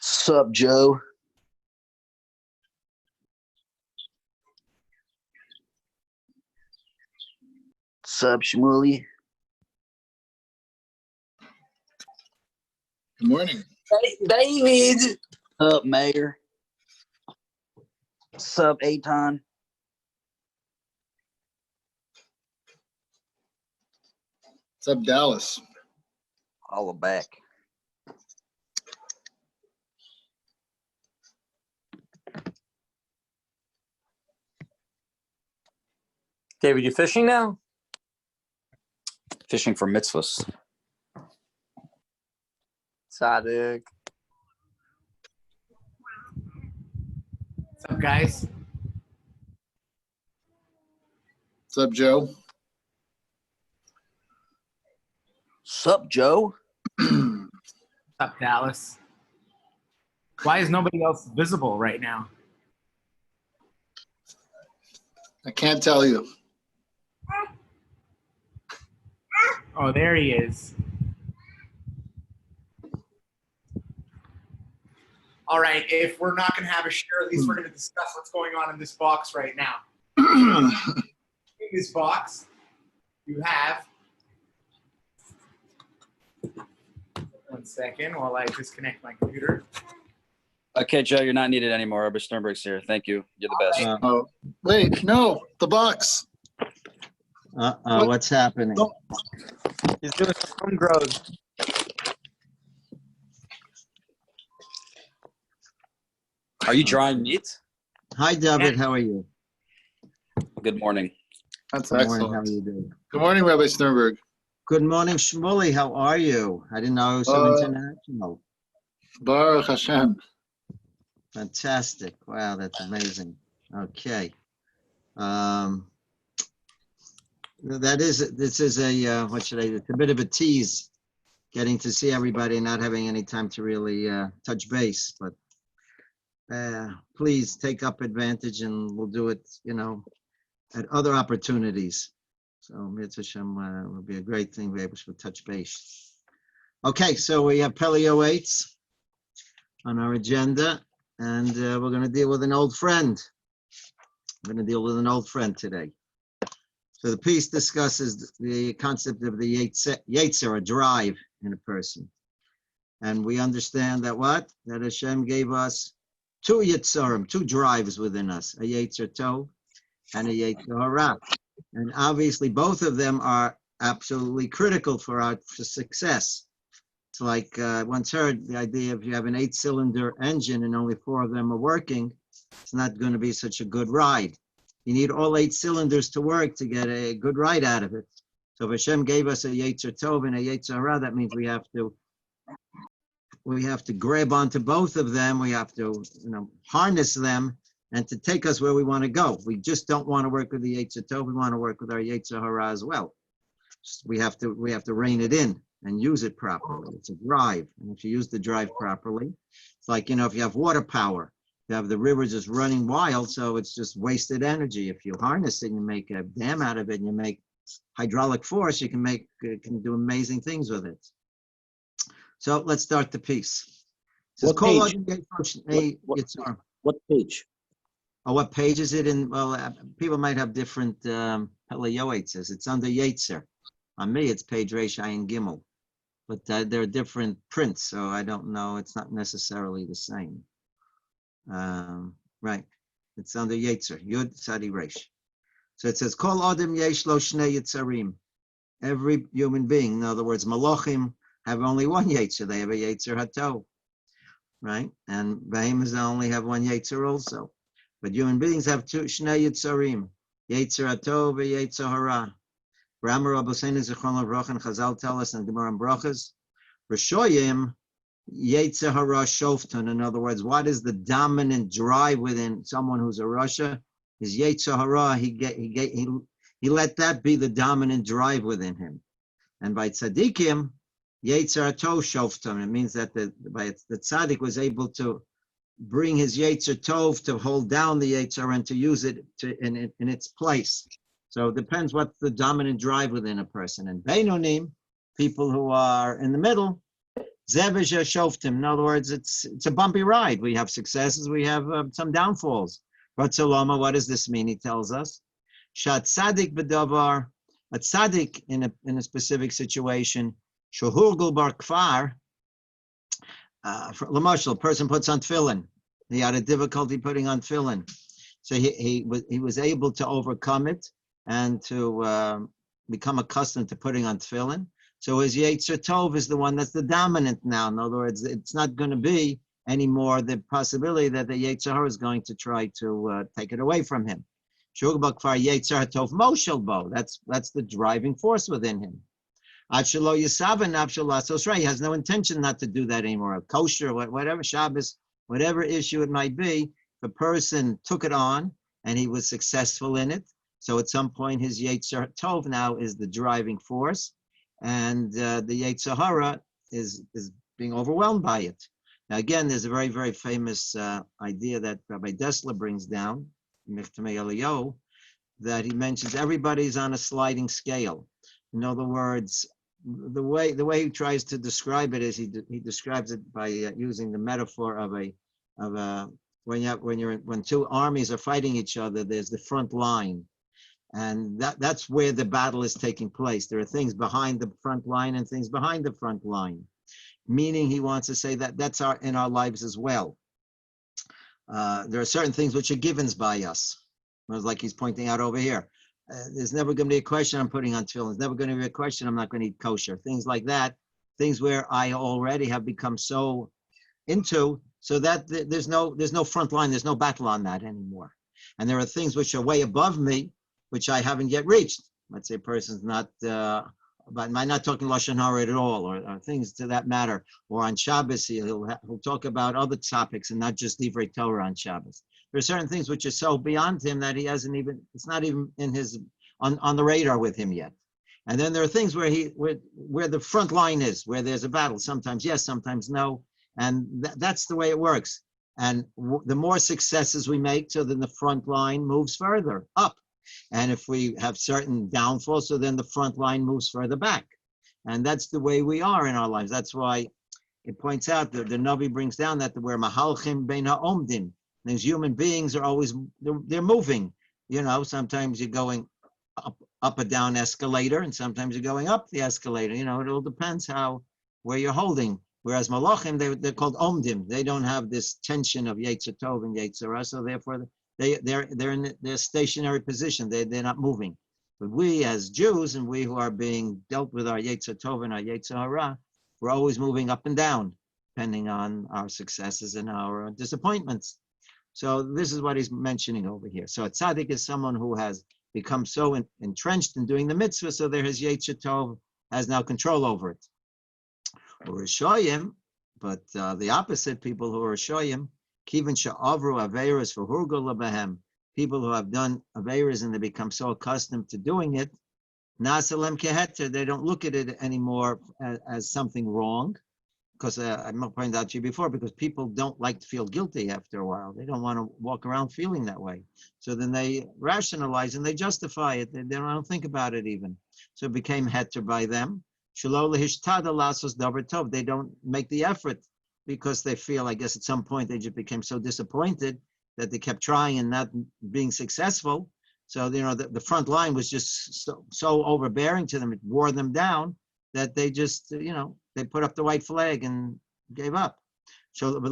Sup, Joe? Sup, Shmuley? Good morning. Hey, David. Sup, Mayor? Sup, Aton? What's up, Dallas? All back. David, you fishing now? Fishing for mitzvahs. Sadik. What's up, guys? What's up, Joe? Sup, Joe? What's up, Dallas? Why is nobody else visible right now? I can't tell you. Oh, there he is. All right, if we're not going to have a share, at least we're going to discuss what's going on in this box right now. In this box, you have... One second while I disconnect my computer. Okay, Joe, you're not needed anymore. Rabbi Sternberg's here. Thank you. You're the best. Oh, wait, no, the box. What's happening? No. He's doing some home grows. Are you drying meat? Hi, David. How are you? Good morning. That's Good morning. How excellent. are you doing? Good morning, Rabbi Sternberg. Good morning, Shmuley. How are you? I didn't know it was so international. Baruch Hashem. Fantastic. Wow, that's amazing. Okay. This is a, what should I, it's a bit of a tease, getting to see everybody and not having any time to really touch base, but please take up advantage and we'll do it, at other opportunities. So Mitzvah Hashem will be a great thing to be able to touch base. Okay, so we have Peleh Yoetz on our agenda, and we're going to deal with an old friend. We're going to deal with an old friend today. So the piece discusses the concept of the Yetzer, a drive in a person. And we understand that what? That Hashem gave us two Yetzerim, two drives within us, a Yetzer Tov and a Yetzer Hara. And obviously, both of them are absolutely critical for our success. It's like I once heard the idea if you have an 8-cylinder engine and only 4 of them are working, it's not going to be such a good ride. You need all 8 cylinders to work to get a good ride out of it. So if Hashem gave us a Yetzer Tov and a Yetzer Hara, that means we have to grab onto both of them. We have to, harness them and to take us where we want to go. We just don't want to work with the Yetzer Tov. We want to work with our Yetzer Hara as well. We have to rein it in and use it properly. It's a drive. And if you use the drive properly, it's like, if you have water power, you have the river just running wild, so it's just wasted energy. If you harness it and you make a dam out of it and you make hydraulic force, you can do amazing things with it. So let's start the piece. What page? What page? Oh, what page is it in? Well, people might have different Peleh Yoetz. It's under Yetzer. On me, it's page Reish Ayin Gimel. But there are different prints, so I don't know. It's not necessarily the same. Right. It's under Yetzer. Yud Tzadi Reish. So it says, Kol Adam Yesh Lo Shnei Yetzarim. Every human being, in other words, Malachim, have only one Yetzer. They have a Yetzer Hatov. Right? And Behemoths only have one Yetzer also. But human beings have two Shnei Yetzarim. Yetzer Hatov and Yetzer Hara. Ramar Rabbeinu Zichron L'Bracha and Chazal tell us in Gemara and Brachas, Rishoyim Yetzer Hara Shofton. In other words, what is the dominant drive within someone who's a Rasha? Is Yetzer Hara. He let that be the dominant drive within him. And by tzaddikim, Yetzer Tov Shofton. It means that the tzaddik was able to bring his Yetzer Tov to hold down the Yetzer and to use it in its place. So it depends what's the dominant drive within a person. And Beinonim, people who are in the middle, Zevesha Shoftim. In other words, it's a bumpy ride. We have successes, we have some downfalls. But Saloma, what does this mean? He tells us, Shat Tzadik B'davar, a Tzadik in a specific situation, Shohurgul Bar Kfar, Lamashal, a person puts on tefillin. He had a difficulty putting on tefillin. So he was able to overcome it and to become accustomed to putting on tefillin. So his Yetzer Tov is the one that's the dominant now. In other words, it's not going to be anymore the possibility that the Yetzer Hara is going to try to take it away from him. Yetzer Tov Moshel Bo. That's the driving force within him. He has no intention not to do that anymore. Kosher, whatever Shabbos, whatever issue it might be, the person took it on and he was successful in it. So at some point, his Yetzer Tov now is the driving force, and the Yetzer Hara is being overwhelmed by it. Now, again, there's a very, very famous idea that Rabbi Dessler brings down, Michtamei Eliyahu, that he mentions everybody's on a sliding scale. In other words, the way he tries to describe it is he describes it by using the metaphor of when two armies are fighting each other, there's the front line. And that's where the battle is taking place. There are things behind the front line and things behind the front line. Meaning he wants to say that that's in our lives as well. There are certain things which are givens by us. Like he's pointing out over here. There's never going to be a question I'm putting on tefillin. There's never going to be a question I'm not going to eat kosher. Things like that. Things where I already have become so into, so that there's no front line. There's no battle on that anymore. And there are things which are way above me, which I haven't yet reached. Let's say a person's not, but I'm not talking Lashon Hara at all, or things to that matter. Or on Shabbos, he'll talk about other topics and not just Divrei Torah on Shabbos. There are certain things which are so beyond him that he hasn't even, it's not even in his, on the radar with him yet. And then there are things where the front line is, where there's a battle. Sometimes yes, sometimes no. And that's the way it works. And the more successes we make, so then the front line moves further up. And if we have certain downfalls, so then the front line moves further back. And that's the way we are in our lives. That's why it points out that the Navi brings down that we're mahalchim bein ha'omdim. These human beings are always, they're moving. Sometimes you're going up a down escalator, and sometimes you're going up the escalator. It all depends where you're holding. Whereas malachim, they're called omdim. They don't have this tension of Yetzer Tov and Yetzer Hara, so therefore they're in their stationary position. They're not moving. But we as Jews, and we who are being dealt with our Yetzer Tov and our Yetzer Hara, we're always moving up and down, depending on our successes and our disappointments. So this is what he's mentioning over here. So a tzaddik is someone who has become so entrenched in doing the mitzvah, so there his Yetzer Tov has now control over it. Or Rishoyim, but the opposite, people who are Rishoyim, Kivin sha'avru aveiros v'hurgul labehem, people who have done aveiros and they become so accustomed to doing it, nasalem keheter, they don't look at it anymore as something wrong, because I pointed out to you before, because people don't like to feel guilty after a while. They don't want to walk around feeling that way. So then they rationalize and they justify it. They don't think about it even. So it became heter by them. They don't make the effort because they feel, I guess at some point they just became so disappointed that they kept trying and not being successful. So, the front line was just so overbearing to them, it wore them down, that they just, they put up the white flag and gave up. So they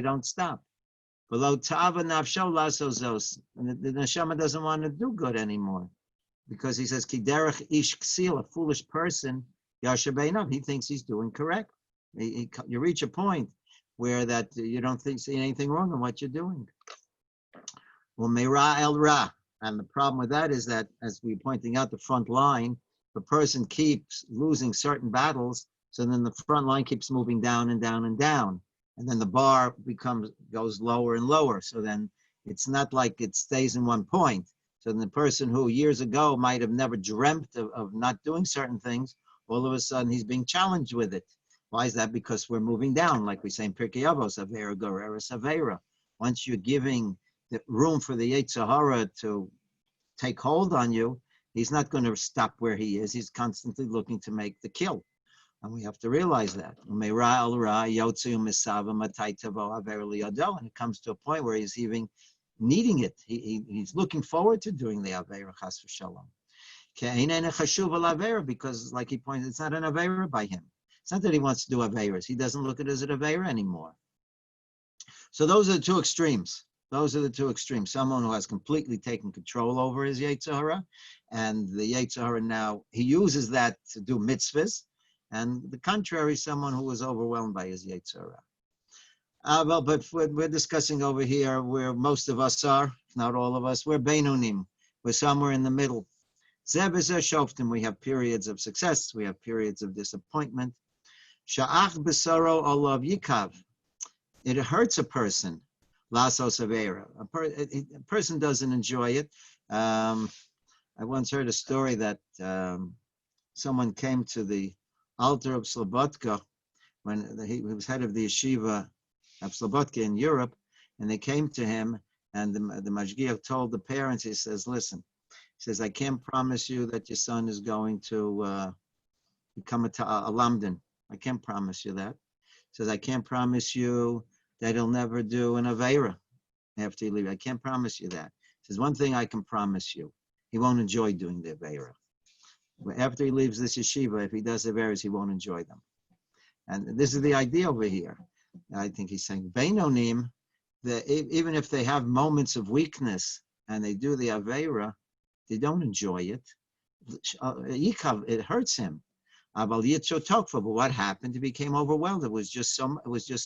don't stop. And the neshama doesn't want to do good anymore. Because he says, Kiderech ish ksil, a foolish person, yashabeinav, he thinks he's doing correct. You reach a point where that you don't see anything wrong in what you're doing. Well, meira el ra, and the problem with that is that, as we're pointing out, the front line, the person keeps losing certain battles, so then the front line keeps moving down and down and down, and then the bar goes lower and lower. So then it's not like it stays in one point. So the person who years ago might have never dreamt of not doing certain things, all of a sudden he's being challenged with it. Why is that? Because we're moving down, like we say in Pirkei Avos, Avera Goreres Avera. Once you're giving the room for the Yetzer Hara to take hold on you, he's not going to stop where he is. He's constantly looking to make the kill. And we have to realize that. And it comes to a point where he's even needing it. He's looking forward to doing the Aveira Chas v'Shalom. Because, like he pointed, it's not an Aveira by him. It's not that he wants to do Aveiras. He doesn't look at it as an Aveira anymore. So those are the two extremes. Someone who has completely taken control over his Yetzer Hara, and the Yetzer Hara now, he uses that to do mitzvahs, and the contrary, someone who is overwhelmed by his Yetzer Hara. But we're discussing over here where most of us are, not all of us, we're Beinunim. We're somewhere in the middle. We have periods of success, we have periods of disappointment. Sha'ach b'saro olav yikav. It hurts a person. Lasos avera. A person doesn't enjoy it. I once heard a story that someone came to the altar of Slobodka when he was head of the yeshiva of Slobodka in Europe, and they came to him, and the Mashgiach told the parents, he says, listen, he says, I can't promise you that your son is going to become a lamdan. I can't promise you that. He says, I can't promise you that he'll never do an Aveira after he leaves. I can't promise you that. He says, one thing I can promise you, he won't enjoy doing the Aveira. After he leaves this yeshiva, if he does Aveiras, he won't enjoy them. And this is the idea over here. I think he's saying, Beinonim, even if they have moments of weakness and they do the Aveira, they don't enjoy it. It hurts him. But what happened? He became overwhelmed. It was just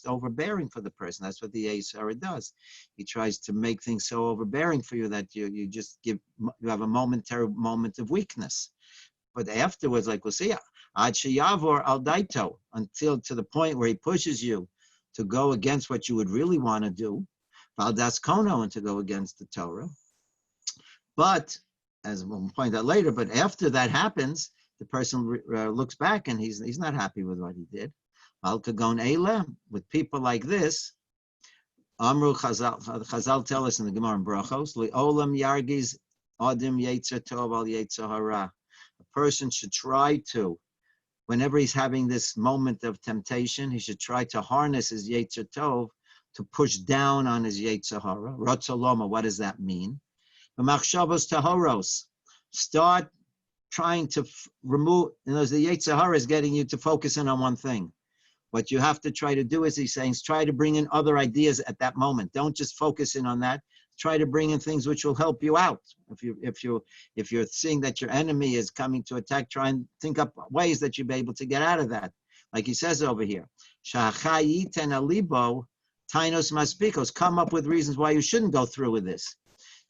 overbearing for the person. That's what the Yetzer Hara does. He tries to make things so overbearing for you that you have a momentary moment of weakness. But afterwards, like we'll see, ad sheyavor al daito, until to the point where he pushes you to go against what you would really want to do, val das kono, and to go against the Torah. But as we'll point out later, but after that happens, the person looks back and he's not happy with what he did. Al kagon eila, with people like this, Amru Chazal tell us in the Gemara in Brachos, li'olam yargiz adim yetzer tov al yetzer hara. A person should try to, whenever he's having this moment of temptation, he should try to harness his yetzer tov to push down on his yetzer hara. Ratzoloma, what does that mean? B'machshavos tahoros, start trying to remove, the Yetzer Hara is getting you to focus in on one thing. What you have to try to do is, he's saying, try to bring in other ideas at that moment. Don't just focus in on that. try to bring in things which will help you out. If you're seeing that your enemy is coming to attack, try and think up ways that you'll be able to get out of that. Like he says over here, Shachayiten alibo tainos maspikos. Come up with reasons why you shouldn't go through with this.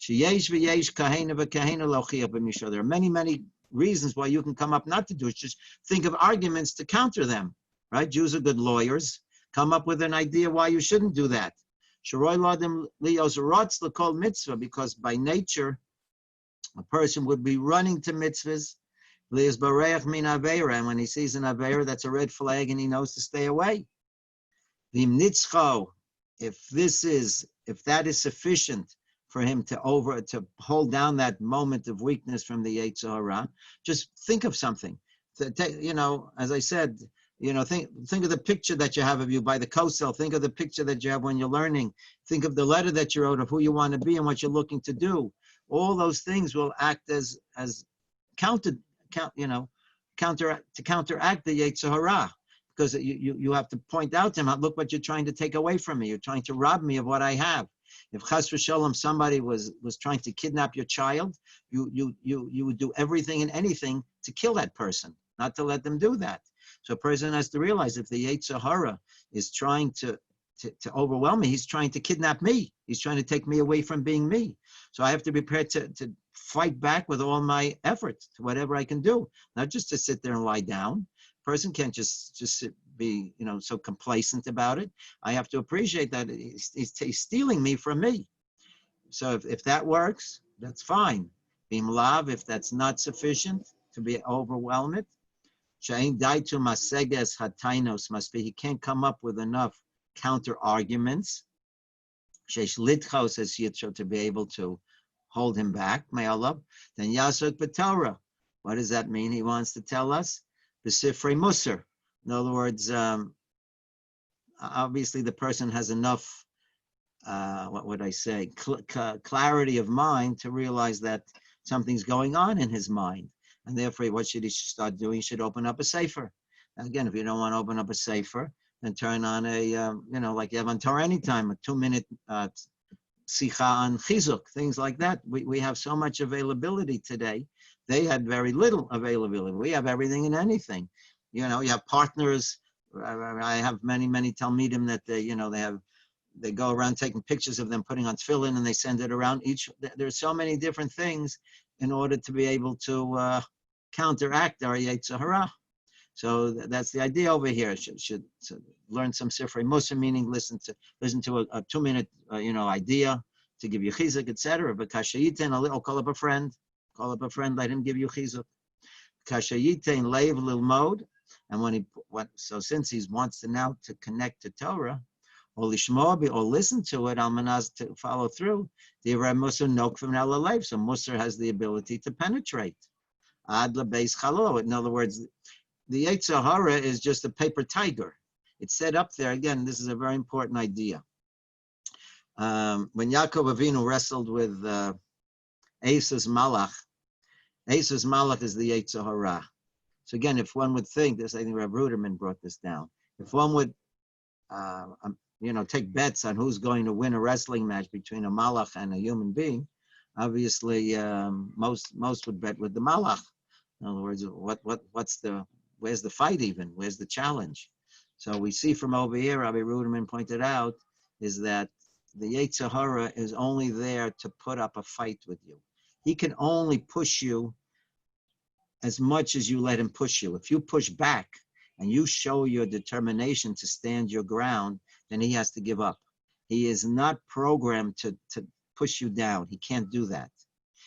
Sheyesh v'yesh kahena v'kahena lochiyah b'misha. There are many, many reasons why you can come up not to do it. Just think of arguments to counter them. Right? Jews are good lawyers. Come up with an idea why you shouldn't do that. Because by nature, a person would be running to mitzvahs. And when he sees an aveira, that's a red flag, and he knows to stay away. If that is sufficient for him to hold down that moment of weakness from the Yetzer Hara, just think of something. As I said, think of the picture that you have of you by the kosel. Think of the picture that you have when you're learning. Think of the letter that you wrote of who you want to be and what you're looking to do. All those things will act as counteract the Yetzer Hara, because you have to point out to him, look what you're trying to take away from me. You're trying to rob me of what I have. If chas v'shalom somebody was trying to kidnap your child, you would do everything and anything to kill that person, not to let them do that. So a person has to realize if the Yetzer Hara is trying to overwhelm me, he's trying to kidnap me. He's trying to take me away from being me. So I have to be prepared to fight back with all my efforts, to whatever I can do, not just to sit there and lie down. A person can't just be so complacent about it. I have to appreciate that he's stealing me from me. So if that works, that's fine. Bim lav, if that's not sufficient to be overwhelmed, he can't come up with enough counter arguments to be able to hold him back. Then Yasuk B'Torah. What does that mean? He wants to tell us B'Sifrei Musar. In other words, obviously the person has enough, clarity of mind to realize that something's going on in his mind. And therefore, what should he start doing? He should open up a sefer. Again, if you don't want to open up a sefer, then turn on like you have on Torah Anytime, a 2-minute sicha on chizuk, things like that. We have so much availability today. They had very little availability. We have everything and anything. You have partners. I have many talmidim that they go around taking pictures of them putting on tefillin and they send it around. There's so many different things in order to be able to counteract our Yetzer Hara. So that's the idea over here. Should learn some Sifrei Musa, meaning listen to a 2-minute idea to give you chizuk, etc. But kashayitin, call up a friend, let him give you chizuk. Kashayitin leiv lilmod, and so since he wants to now to connect to Torah, or lishmo or listen to it, almanaz to follow through. The Musa nok from Elalev, so Musa has the ability to penetrate. Ad lebeis chalo. In other words, the Yetzer Hara is just a paper tiger. It's set up there. Again, this is a very important idea. When Yaakov Avinu wrestled with Esau's Malach is the Yetzer Hara. So again, if one would think this, I think Rabbi Ruderman brought this down. If one would, take bets on who's going to win a wrestling match between a Malach and a human being, obviously most would bet with the Malach. In other words, where's the fight even? Where's the challenge? So we see from over here, Rabbi Ruderman pointed out, is that the Yetzer Hara is only there to put up a fight with you. He can only push you as much as you let him push you. If you push back and you show your determination to stand your ground, then he has to give up. He is not programmed to push you down. He can't do that.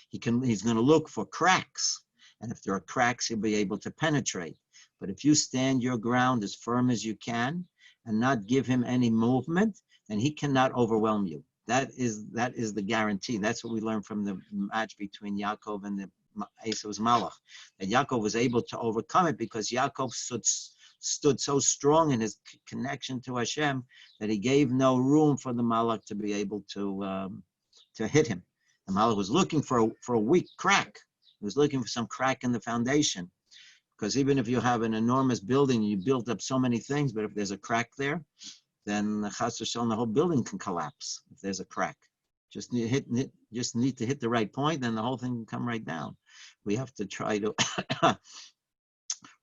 He's going to look for cracks. And if there are cracks, he'll be able to penetrate. But if you stand your ground as firm as you can and not give him any movement, then he cannot overwhelm you. That is the guarantee. That's what we learned from the match between Yaakov and the Esau's Malach. That Yaakov was able to overcome it because Yaakov stood so strong in his connection to Hashem that he gave no room for the Malach to be able to hit him. The Malach was looking for a weak crack. He was looking for some crack in the foundation. Because even if you have an enormous building, you built up so many things, but if there's a crack there, then the chas v'shalom, the whole building can collapse if there's a crack. Just need to hit the right point, and the whole thing can come right down. We have to try to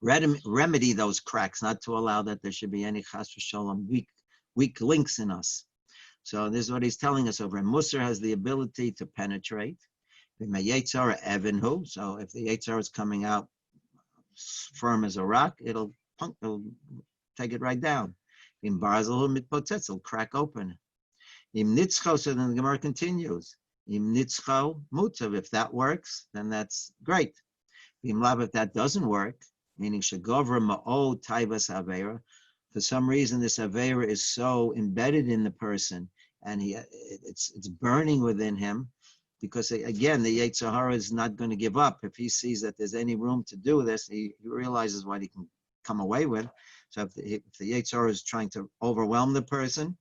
remedy those cracks, not to allow that there should be any chas v'sholom weak links in us. So this is what he's telling us over. And Musar has the ability to penetrate. So if the Yetzirah is coming out firm as a rock, it'll take it right down. In Barzel mitpotetz, it'll crack open. Im nitzcho, so then the Gemara continues. Im nitzcho mutav, if that works, then that's great. Im lav, if that doesn't work, meaning shagovra ma'od taivas avera, for some reason this avera is so embedded in the person, and it's burning within him, because again, the Yetzer Hara is not going to give up. If he sees that there's any room to do this, he realizes what he can come away with. So if the Yetzer Hara is trying to overwhelm the person,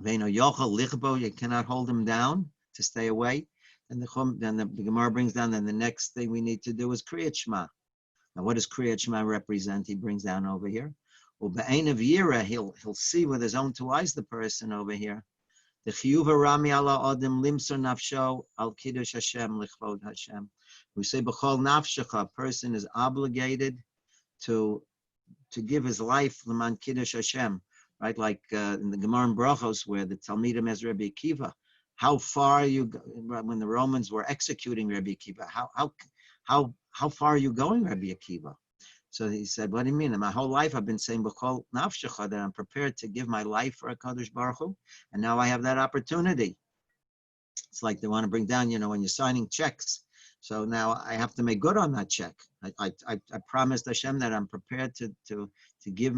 you cannot hold him down to stay away. And then the Gemara brings down, then the next thing we need to do is Kriyat Shema. Now, what does Kriyat Shema represent? He brings down over here. Well, B'ain of Yira, he'll see with his own two eyes the person over here. The Chiyuva Rami ala Odim Limsor Nafsho al Kiddush Hashem Lichvod Hashem. We say B'chol Nafshecha, a person is obligated to give his life L'man Kiddush Hashem, right? Like in the Gemara in Brachos, where the Talmidim has Rabbi Akiva. How far when the Romans were executing Rabbi Akiva, how far are you going, Rabbi Akiva? So he said, what do you mean? In my whole life, I've been saying, B'chol nafshecha, that I'm prepared to give my life for HaKadosh Baruch Hu, and now I have that opportunity. It's like they want to bring down, when you're signing checks. So now I have to make good on that check. I promised Hashem that I'm prepared to give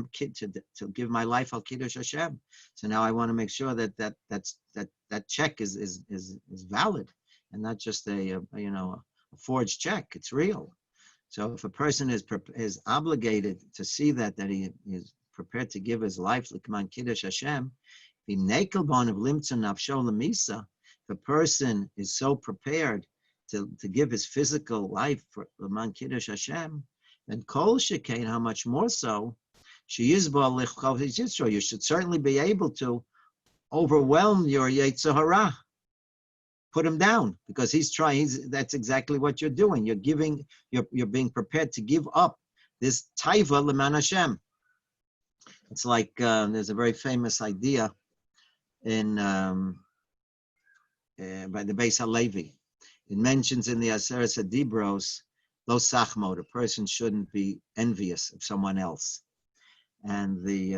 my life al Kiddush Hashem. So now I want to make sure that check is valid, and not just a forged check. It's real. So if a person is obligated to see that he is prepared to give his life l'kman Kiddush Hashem, if a person is so prepared to give his physical life for l'man Kiddush Hashem, then kol shekain, how much more so, you should certainly be able to overwhelm your Yetzer Hara. Put him down, because he's trying. That's exactly what you're doing. You're being prepared to give up this taiva l'man Hashem. It's like there's a very famous idea in by the Beis Halevi. It mentions in the Aseret Adibros, lo sachmod, a person shouldn't be envious of someone else. And the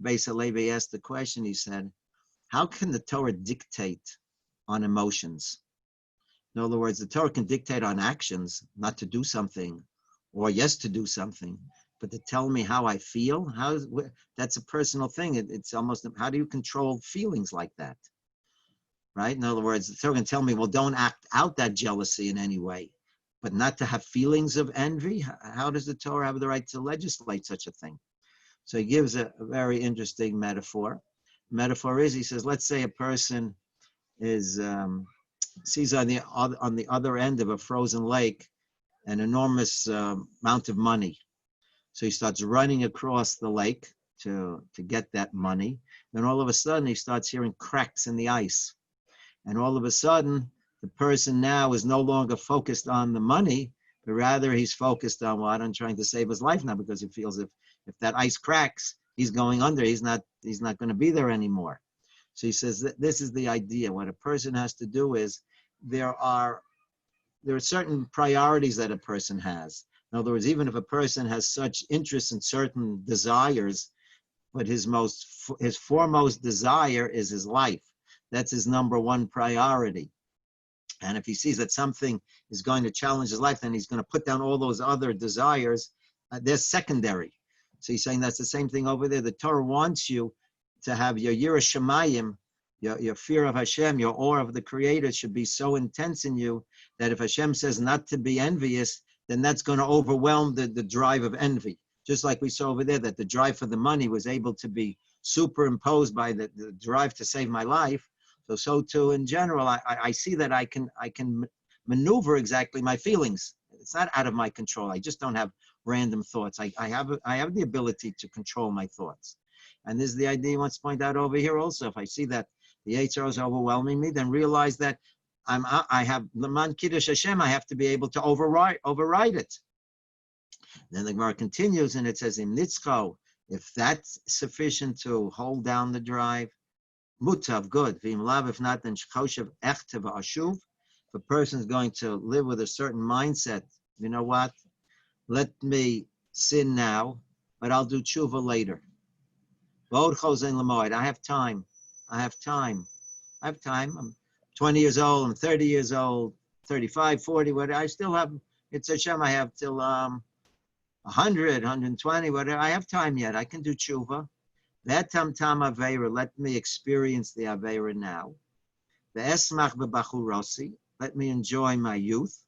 Beis Halevi asked the question. He said, "How can the Torah dictate on emotions? In other words, the Torah can dictate on actions, not to do something, or yes to do something, but to tell me how I feel. That's a personal thing. It's almost, how do you control feelings like that, right? In other words, the Torah can tell me, well, don't act out that jealousy in any way, but not to have feelings of envy. How does the Torah have the right to legislate such a thing?" So he gives a very interesting metaphor. The metaphor is, he says, let's say a person sees on the other end of a frozen lake an enormous amount of money. So he starts running across the lake to get that money. Then all of a sudden he starts hearing cracks in the ice. And all of a sudden the person now is no longer focused on the money, but rather he's focused on, well, I'm trying to save his life now, because he feels if that ice cracks, he's going under. He's not going to be there anymore. So he says that this is the idea. What a person has to do is, there are certain priorities that a person has. In other words, even if a person has such interests in certain desires, but his foremost desire is his life. That's his number one priority. And if he sees that something is going to challenge his life, then he's going to put down all those other desires. They're secondary. So he's saying that's the same thing over there. The Torah wants you to have your Yirah Shamayim, your fear of Hashem, your awe of the Creator should be so intense in you that if Hashem says not to be envious, then that's going to overwhelm the drive of envy. Just like we saw over there, that the drive for the money was able to be superimposed by the drive to save my life. So too in general, I see that I can maneuver exactly my feelings. It's not out of my control. I just don't have random thoughts. I have the ability to control my thoughts. And this is the idea he wants to point out over here also. If I see that the Yoetz is overwhelming me, then realize that I have Leman Kiddush Hashem. I have to be able to override it. Then the Gemara continues, and it says in Nitzcho, if that's sufficient to hold down the drive, mutav, good. V'im lav, if not, then shchoshev echte v'ashuv. If a person's going to live with a certain mindset, you know what? Let me sin now, but I'll do tshuva later. V'od chosein l'moed. I have time. I'm 20 years old, I'm 30 years old, 35, 40, whatever. I still have, it's Hashem, I have till 100, 120, whatever. I have time yet. I can do tshuva. That tam aveira, let me experience the aveira now. Ve'esmach bebachurosi, let me enjoy my youth.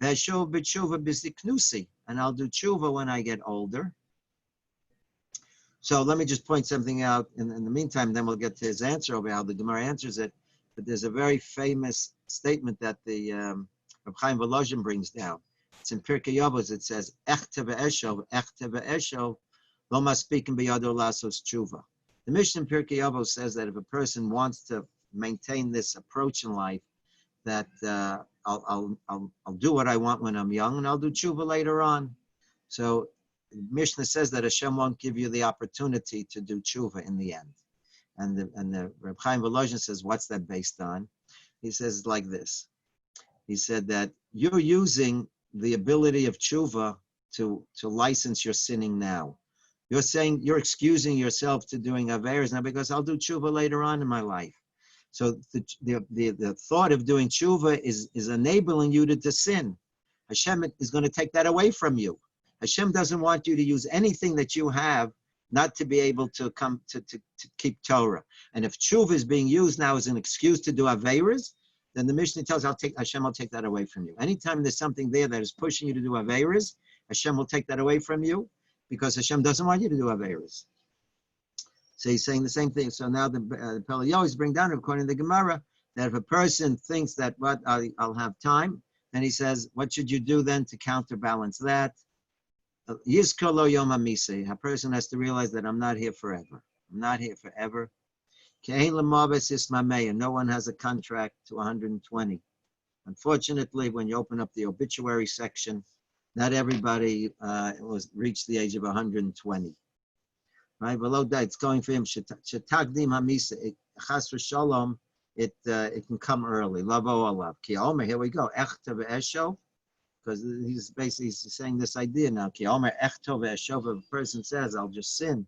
Ve'eshuv b'tshuva b'ziknusi, and I'll do tshuva when I get older. So let me just point something out in the meantime, then we'll get to his answer over how the Gemara answers it. But there's a very famous statement that the Reb Chaim Volozhin brings down. It's in Pirkei Avos. It says, "Echte ve'eshov, lo maspikim biyado lasos tshuva." The Mishnah in Pirkei Avos says that if a person wants to maintain this approach in life, that I'll do what I want when I'm young, and I'll do tshuva later on. So Mishnah says that Hashem won't give you the opportunity to do tshuva in the end. And the Reb Chaim Volozhin says, what's that based on? He says like this. He said that you're using the ability of tshuva to license your sinning now. You're saying, you're excusing yourself to doing averos now because I'll do tshuva later on in my life. So the thought of doing tshuva is enabling you to sin. Hashem is going to take that away from you. Hashem doesn't want you to use anything that you have not to be able to come to keep Torah. And if tshuva is being used now as an excuse to do averos, then the Mishnah tells Hashem will take that away from you. Anytime there's something there that is pushing you to do averos, Hashem will take that away from you because Hashem doesn't want you to do averos. So he's saying the same thing. So now the Peleh Yoetz bring down, according to the Gemara, that if a person thinks that I'll have time, then he says, what should you do then to counterbalance that? Yizkolo Yom HaMisei. A person has to realize that I'm not here forever. I'm not here forever. No one has a contract to 120. Unfortunately, when you open up the obituary section, not everybody reached the age of 120. Right? Below that, it's going for him. Shetagdim HaMisei. Chas v'shalom. It can come early. Lavo alav. Ki omer. Here we go. Echte ve'esho. Because he's basically saying this idea now. Ki omer echte ve'esho. If a person says, I'll just sin,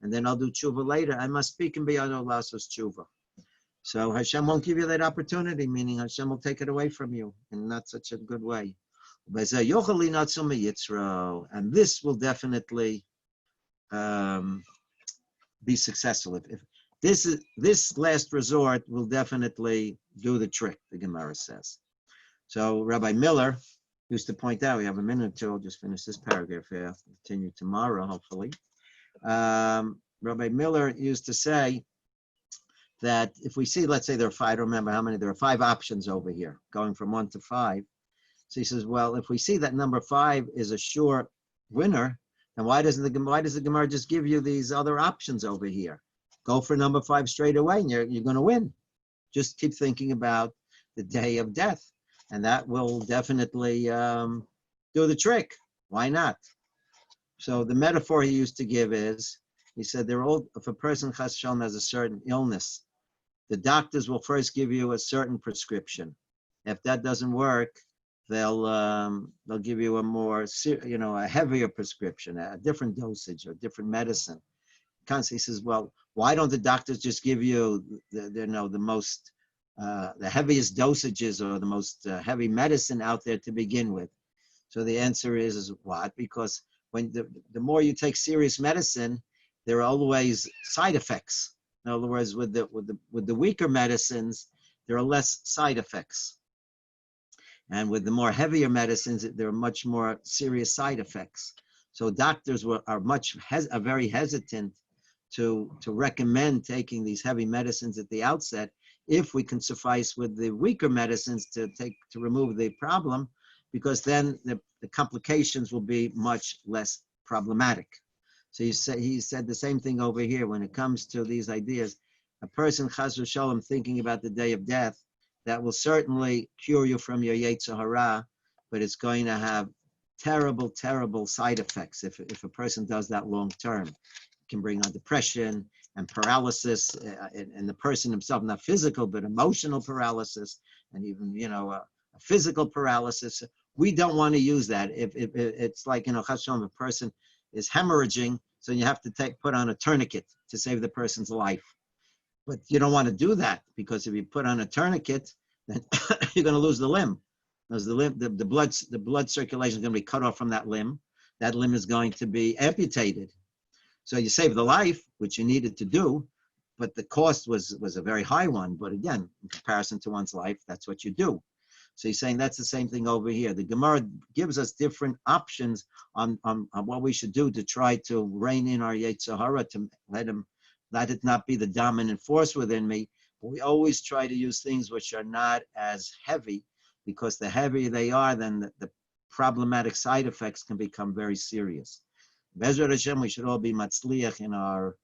and then I'll do tshuva later, I must speak and biyado lasos tshuva. So Hashem won't give you that opportunity, meaning Hashem will take it away from you in not such a good way. And this will definitely be successful. If this last resort will definitely do the trick, the Gemara says. So Rabbi Miller used to point out, we have a minute or two, I'll just finish this paragraph here, I'll continue tomorrow, hopefully. Rabbi Miller used to say that if we see, let's say there are 5, I don't remember how many, there are 5 options over here, going from 1 to 5. So he says, well, if we see that number 5 is a sure winner, then why does the Gemara just give you these other options over here? Go for number 5 straight away and you're going to win. Just keep thinking about the day of death. And that will definitely do the trick. Why not? So the metaphor he used to give is, he said, if a person chas v'shalom has a certain illness, the doctors will first give you a certain prescription. If that doesn't work, they'll give you a heavier prescription, a different dosage or different medicine. He says, well, why don't the doctors just give you the heaviest dosages or the most heavy medicine out there to begin with? So the answer is what? Because when the more you take serious medicine, there are always side effects. In other words, with the weaker medicines, there are less side effects. And with the more heavier medicines, there are much more serious side effects. So doctors are very hesitant to recommend taking these heavy medicines at the outset if we can suffice with the weaker medicines to remove the problem, because then the complications will be much less problematic. So he said the same thing over here when it comes to these ideas. a person, chas v'shalom, thinking about the day of death, that will certainly cure you from your Yetzer Hara, but it's going to have terrible, terrible side effects if a person does that long term. It can bring on depression and paralysis, and the person himself, not physical, but emotional paralysis, and even, a physical paralysis. We don't want to use that. If it's like, chas v'shalom, a person is hemorrhaging, so you have to put on a tourniquet to save the person's life. But you don't want to do that, because if you put on a tourniquet, then you're going to lose the limb. Because the blood circulation is going to be cut off from that limb. That limb is going to be amputated. So you save the life, which you needed to do, but the cost was a very high one. But again, in comparison to one's life, that's what you do. So he's saying that's the same thing over here. The Gemara gives us different options on what we should do to try to rein in our Yetzer Hara, to let it not be the dominant force within me. But we always try to use things which are not as heavy, because the heavier they are, then the problematic side effects can become very serious. Bezrat Hashem, we should all be matzliach in our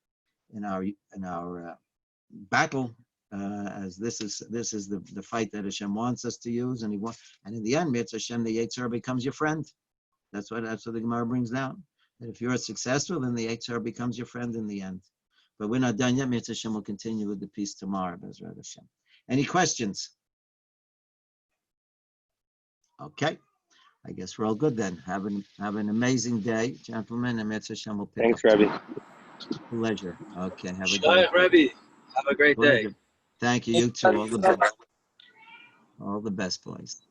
battle, as this is the fight that Hashem wants us to use, and in the end, Mitzvah Hashem, the Yetzer Hara becomes your friend. That's what the Gemara brings down. That if you're successful, then the Yetzer Hara becomes your friend in the end. But we're not done yet. Mitzvah Hashem will continue with the piece tomorrow. Bezrat Hashem. Any questions? Okay. I guess we're all good then. Have an amazing day, gentlemen, and Mitzvah Hashem will pick Thanks, up. Rabbi. Pleasure. Okay. Have a good Shalom, Rabbi. Have a great day. Thank you. You too. All the best. All the best, boys.